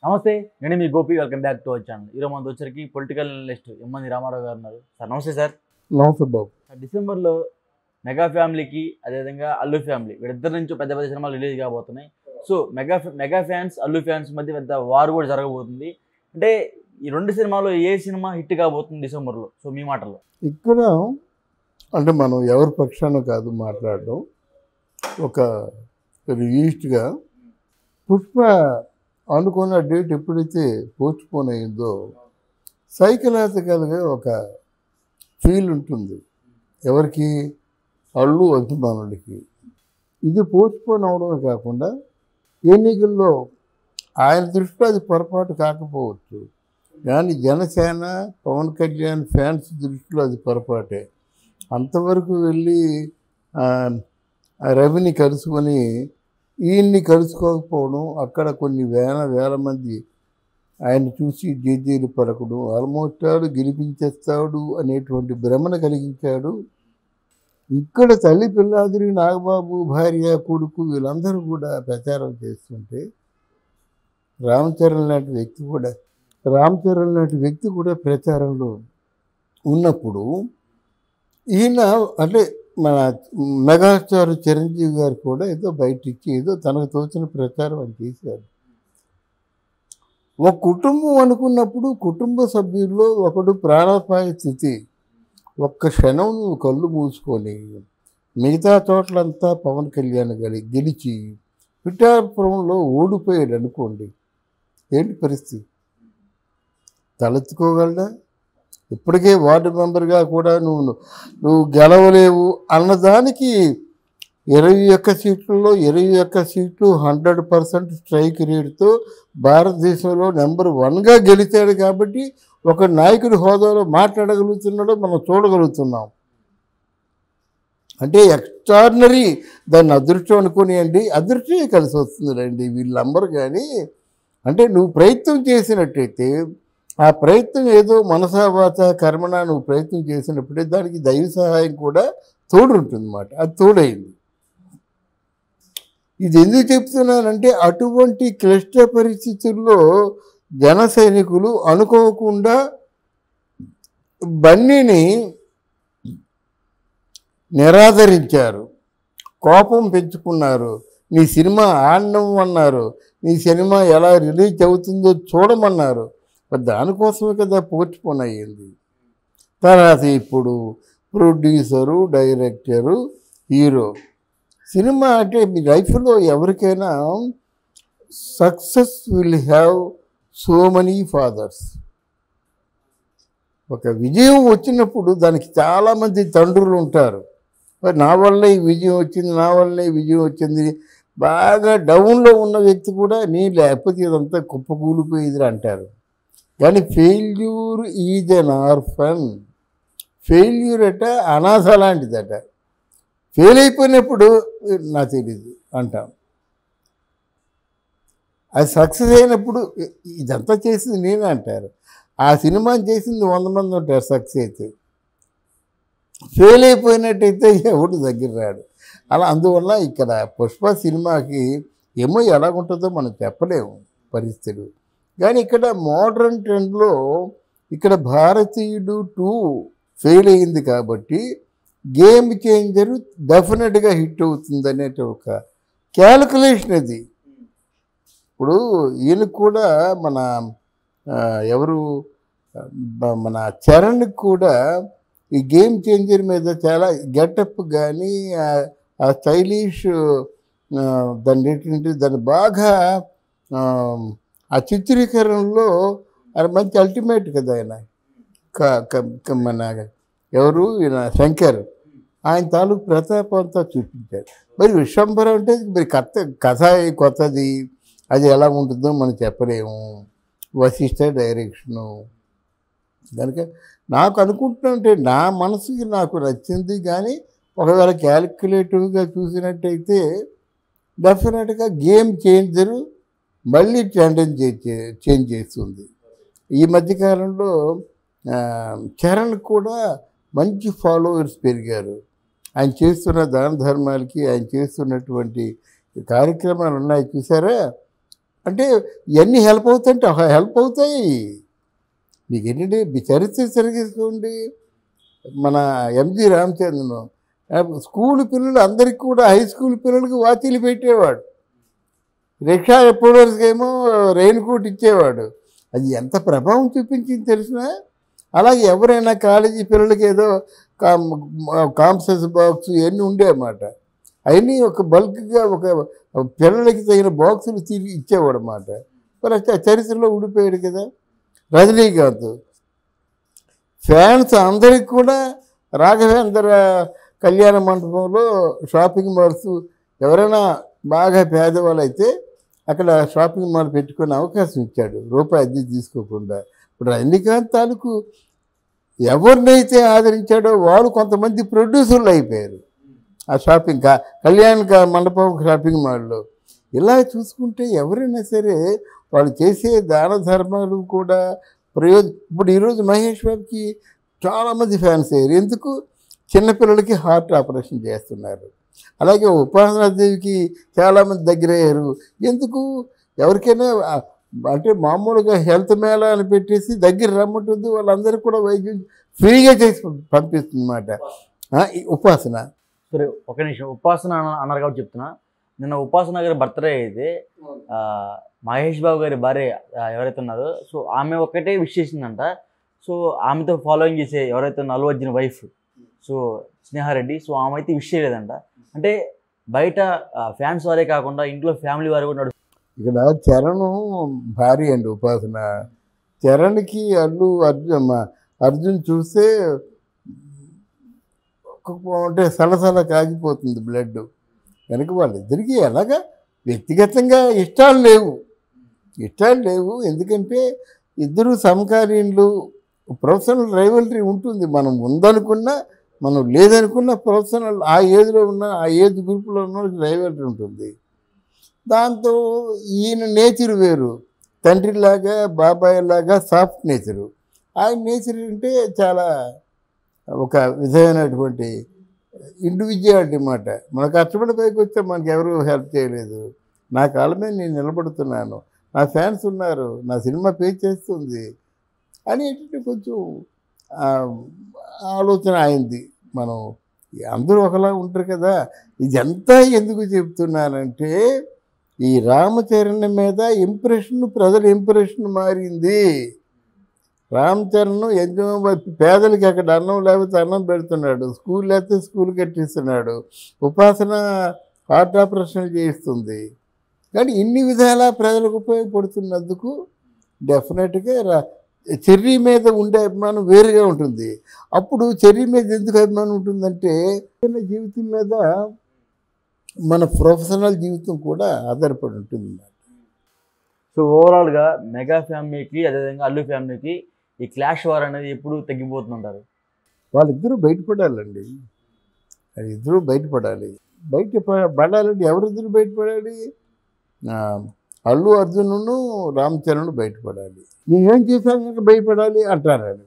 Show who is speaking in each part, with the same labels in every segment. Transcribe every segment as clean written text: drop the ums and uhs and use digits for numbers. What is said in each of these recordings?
Speaker 1: నమస్తే. నేను మీ Gopi. Welcome back to our channel. ఈరోజు మనతో వచ్చరికి పొలిటికల్ అనలిస్ట్ ఎమ్మంది రామారావు గారు ఉన్నారు. సార్ నమస్తే సార్.
Speaker 2: నమస్తే బాబు.
Speaker 1: డిసెంబర్లో మెగా ఫ్యామిలీకి అదేవిధంగా అల్లు ఫ్యామిలీ వీళ్ళిద్దరి నుంచి పెద్ద పెద్ద సినిమాలు రిలీజ్ కాబోతున్నాయి. So mega fans Allu fans మధ్య పెద్ద వార్ కూడా జరగబోతుంది. అంటే ఈ రెండు సినిమాలో ఏ సినిమా హిట్ కాబోతుంది డిసెంబర్లో? సో మీ మాటల్లో.
Speaker 2: ఇక్కడ అంటే మనం ఎవరి పక్షాన కాదు మాట్లాడడం. ఒక రిలీజ్డ్గా పుష్ప అనుకున్న డేట్ ఎప్పుడైతే పోస్ట్పోన్ అయిందో సైకలాజికల్గా ఒక ఫీల్ ఉంటుంది ఎవరికి, అల్లు అభిమానులకి. ఇది పోస్ట్పోన్ అవడమే కాకుండా ఎన్నికల్లో ఆయన దృష్టిలో అది పొరపాటు కాకపోవచ్చు, కానీ జనసేన పవన్ కళ్యాణ్ ఫ్యాన్స్ దృష్టిలో అది పొరపాటే. అంతవరకు వెళ్ళి రవిని కలుసుకొని ఈయన్ని కలుసుకోకపోవడం, అక్కడ కొన్ని వేల మంది ఆయన చూసి జేజీలు పలకడం, ఆల్మోస్ట్ ఆడు గెలిపించేస్తాడు అనేటువంటి భ్రమను కలిగించాడు. ఇక్కడ తల్లి పిల్లాదిరి, నాగబాబు భార్య కొడుకు వీళ్ళందరూ కూడా ప్రచారం చేస్తుంటే రామ్ చరణ్ లాంటి వ్యక్తి కూడా ప్రచారంలో ఉన్నప్పుడు ఈయన అంటే మన మెగాస్టార్ చిరంజీవి గారు కూడా ఏదో బయటికి ఏదో తనకు తోచిన ప్రచారం అని చేశారు. ఒక కుటుంబం అనుకున్నప్పుడు కుటుంబ సభ్యుల్లో ఒకడు ప్రాణాపాయ స్థితి, ఒక్క క్షణం నువ్వు కళ్ళు మూసుకొని మిగతా చోట్లంతా పవన్ కళ్యాణ్ గెలిచి పిఠాపురంలో ఓడిపోయాడు అనుకోండి, ఏంటి పరిస్థితి? తలెత్తుకోగలడా? ఇప్పటికే వార్డు మెంబర్గా కూడా నువ్వు గెలవలేవు అన్నదానికి 21 సీట్లలో 21 సీట్లు 100% స్ట్రైక్ రేటుతో భారతదేశంలో నెంబర్ 1గా గెలిచాడు. కాబట్టి ఒక నాయకుడి హోదాలో మాట్లాడగలుగుతున్నాడో మనం చూడగలుగుతున్నాం. అంటే ఎక్స్ట్రాడినరీ, దాన్ని అదృష్టం అనుకునేయండి, అదృష్టమే కలిసి వస్తుంది రండి వీళ్ళందరూ. కానీ అంటే నువ్వు ప్రయత్నం చేసినట్టయితే ఆ ప్రయత్నం ఏదో మనసావాత కర్మణ నువ్వు ప్రయత్నం చేసినప్పుడే దానికి దైవ సహాయం కూడా తోడుంటుందన్నమాట. అది తోడైంది. ఇది ఎందుకు చెప్తున్నానంటే అటువంటి క్లిష్ట పరిస్థితుల్లో జన సైనికులు అనుకోకుండా బన్నీని నిరాదరించారు, కోపం పెంచుకున్నారు, నీ సినిమా ఆడడం అన్నారు, నీ సినిమా ఎలా రిలీజ్ అవుతుందో చూడమన్నారు. దానికోసమే కదా పోస్ట్పోన్ అయ్యింది. తర్వాత ఇప్పుడు ప్రొడ్యూసరు, డైరెక్టరు, హీరో. సినిమా అంటే మీ లైఫ్లో ఎవరికైనా success will have so many fathers. ఒక విజయం వచ్చినప్పుడు దానికి చాలామంది తండ్రులు ఉంటారు. నా వల్ల ఈ విజయం వచ్చింది, నా వల్ల ఈ విజయం వచ్చింది. బాగా డౌన్లో ఉన్న వ్యక్తి కూడా నీ లేకపోతే ఇదంతా కుప్పకూలిపోయేది అంటారు. కానీ failure is an orphan. Failure అట అనాథ లాంటిదట. ఫెయిల్ అయిపోయినప్పుడు నాకు తెలియదు అంటాం. అది సక్సెస్ అయినప్పుడు ఇదంతా చేసింది నేనే అంటారు. ఆ సినిమాని చేసింది 100 మంది ఉంటారు సక్సెస్ అయితే. ఫెయిల్ అయిపోయినట్టయితే ఎవడు దగ్గర రాడు. అలా అందువల్ల ఇక్కడ పుష్ప సినిమాకి ఏమో ఎలాగుంటుందో మనం చెప్పలేము పరిస్థితులు. కానీ ఇక్కడ మోడర్న్ ట్రెండ్లో ఇక్కడ భారతీయుడు 2 ఫెయిల్ అయింది కాబట్టి గేమ్ చేంజరు డెఫినెట్గా హిట్ అవుతుంది అనేటి ఒక క్యాలిక్యులేషన్ అది. ఇప్పుడు ఈయన కూడా మన చరణ్కి కూడా ఈ గేమ్ చేంజర్ మీద చాలా గెటప్ కానీ ఆ స్టైలిష్ దాన్ని బాగా ఆ చిత్రీకరణలో అది మంచి అల్టిమేట్ కదా. ఆయన మన ఎవరు ఈయన శంకర్, ఆయన తాలూకు ప్రతాపం అంతా చూపించారు. మరి విశ్వంబరం అంటే మరి కథ కొత్తది, అది ఎలా ఉంటుందో మనం చెప్పలేము. వశిష్ఠ డైరెక్షను కనుక నాకు అనుకుంటున్నానంటే నా మనసుకి నాకు నచ్చింది. కానీ ఒకవేళ క్యాలిక్యులేటివ్గా చూసినట్టయితే డెఫినెట్గా గేమ్ చేంజరు మళ్ళీ ట్రెండ్ చేంజ్ చేస్తుంది. ఈ మధ్యకాలంలో చరణ్ కూడా మంచి ఫాలోవర్స్ పెరిగారు. ఆయన చేస్తున్న దాన ధర్మాలకి, ఆయన చేస్తున్నటువంటి కార్యక్రమాలు ఉన్నాయి చూసారా. అంటే ఇవన్నీ హెల్ప్ అవుతాయంటే హెల్ప్ అవుతాయి. మీకు ఏంటంటే మీ చరిత్ర తిరిగేసుకోండి. మన ఎంజి రామచంద్రన్ స్కూల్ పిల్లలు అందరికీ కూడా హై స్కూల్ పిల్లలకి వాచీలు పెట్టేవాడు. రిక్షా ఎప్పుడేమో రెయిన్ కోట్ ఇచ్చేవాడు. అది ఎంత ప్రభావం చూపించింది తెలిసినా. అలాగే ఎవరైనా కాలేజీ పిల్లలకి ఏదో కాంప్సెస్ బాక్స్ ఇవన్నీ ఉండేవన్నమాట. అవన్నీ ఒక బల్క్గా ఒక పిల్లలకి తగిన బాక్సులు తిరిగి ఇచ్చేవాడు అన్నమాట. మరి చరిత్రలో ఉండిపోయాడు కదా. రజనీకాంత్ ఫ్యాన్స్ అందరికి కూడా రాఘవేంద్ర కళ్యాణ మండపంలో షాపింగ్ మాల్స్ ఎవరైనా బాగా పేదవాళ్ళు అయితే అక్కడ షాపింగ్ మాల్ పెట్టుకునే అవకాశం ఇచ్చాడు, రూపాయి అద్దె తీసుకోకుండా. ఇప్పుడు రజనీకాంత్ తాలూకు ఎవరినైతే ఆదరించాడో వాళ్ళు కొంతమంది ప్రొడ్యూసర్లు అయిపోయారు ఆ షాపింగ్ కళ్యాణ మండపం షాపింగ్ మాల్లో. ఇలా చూసుకుంటే ఎవరైనా సరే వాళ్ళు చేసే దాన ధర్మాలు కూడా ఇప్పుడు ఈరోజు మహేష్ బాబుకి చాలామంది ఫ్యాన్స్ అయ్యారు. ఎందుకు? చిన్నపిల్లలకి హార్ట్ ఆపరేషన్ చేస్తున్నారు. అలాగే ఉపాసనాదేవికి చాలామంది దగ్గర అయ్యారు. ఎందుకు? ఎవరికైనా అంటే మామూలుగా హెల్త్ మేళా అని పెట్టేసి దగ్గర రమ్మంటుంది, వాళ్ళందరికీ కూడా వైద్యం ఫ్రీగా చేసి పంపిస్తుంది అన్నమాట ఉపాసన.
Speaker 1: సరే ఒక నిమిషం, ఉపాసన అన్నారు కాబట్టి చెప్తున్నా. నిన్న ఉపాసన గారి బర్త్డే అయితే మహేష్ బాబు గారి భార్య ఎవరైతే ఉన్నారో సో ఆమె ఒక్కటే విష్ చేసిందంట. సో ఆమెతో ఫాలోయింగ్ చేసే ఎవరైతే Allu Arjun wife so Sneha Reddy, so ఆమె అయితే విష్ చేయలేదంట. అంటే బయట ఫ్యాన్స్ వారే కాకుండా ఇంట్లో ఫ్యామిలీ వారు కూడా నడుస్తుంది.
Speaker 2: ఇక్కడ చరణ్ భార్య అండి ఉపాసన. చరణ్కి అర్జున్ చూస్తే అంటే సలసల కాగిపోతుంది బ్లడ్. కనుక వాళ్ళిద్దరికీ ఎలాగా వ్యక్తిగతంగా ఇష్టాలు లేవు. ఎందుకంటే ఇద్దరు సమకాలీనులు. ప్రొఫెషనల్ రైవలరీ ఉంటుంది. మనం ఉందనుకున్నా మనం లేదనుకున్న ప్రొఫెషనల్ ఆ ఏజ్లో ఉన్న ఆ ఏజ్ గ్రూప్లో ఉన్న రైవలరీ ఉంటుంది. దాంతో ఈయన నేచర్ వేరు, తండ్రిలాగా బాబాయ్లాగా సాఫ్ట్ నేచరు. ఆయన నేచర్ అంటే చాలా ఒక విధమైనటువంటి ఇండివిజువాలిటీ అన్నమాట. మన కష్టపడి పైకి వస్తే మనకు ఎవరు హెల్ప్ చేయలేదు. నా కాళ్ళ మీద నేను నిలబడుతున్నాను, నా ఫ్యాన్స్ ఉన్నారు, నా సినిమా పే చేస్తుంది అనేటువంటి కొంచెం ఆలోచన అయింది. మనం అందరూ ఒకలా ఉంటారు కదా. ఇదంతా ఎందుకు చెప్తున్నానంటే ఈ రామచరణ్ మీద ప్రజల ఇంప్రెషన్ మారింది. రామ్ చరణ్ ఎంతో పేదలకి అక్కడ అన్నం లేకపోతే అన్నం పెడుతున్నాడు, స్కూల్ లేకపోతే స్కూల్ కట్టిస్తున్నాడు, ఉపాసన హార్ట్ ఆపరేషన్ చేయిస్తుంది. కానీ ఇన్ని విధాలా ప్రజలకు ఉపయోగపడుతున్నందుకు డెఫినెట్గా చెర్రీ మీద ఉండే అభిమానం వేరుగా ఉంటుంది. అప్పుడు చెర్రీ మీద ఎందుకు అభిమానం ఉంటుందంటే జీవితం మీద మన ప్రొఫెషనల్ జీవితం కూడా ఆధారపడి ఉంటుంది.
Speaker 1: సో ఓవరాల్గా మెగా ఫ్యామిలీకి అదేవిధంగా అల్లు ఫ్యామిలీకి ఈ క్లాష్ వార్ అనేది ఎప్పుడు తగ్గిపోతుంటారు?
Speaker 2: వాళ్ళిద్దరూ బయటపడాలండి. ఇద్దరూ బయటపడాలి. పడాలంటే ఎవరిద్దరు బయటపడాలి? అల్లు అర్జును రామ్ చరణ్ బయటపడాలి. మేమేం చేసాం కనుక భయపడాలి అంటారు.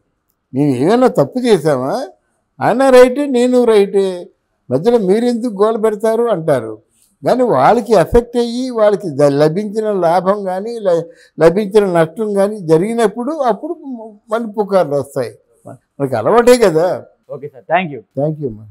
Speaker 2: మేము ఏమైనా తప్పు చేసామా? ఆయన రైటే, నేను రైటే, మధ్యలో మీరెందుకు గోల పెడతారు అంటారు. కానీ వాళ్ళకి ఎఫెక్ట్ అయ్యి వాళ్ళకి లభించిన లాభం కానీ లభించిన నష్టం కానీ జరిగినప్పుడు అప్పుడు మళ్ళీ పుకార్లు వస్తాయి. మనకి అలవాటే కదా.
Speaker 1: Okay sir, thank you.
Speaker 2: Thank you అమ్మా.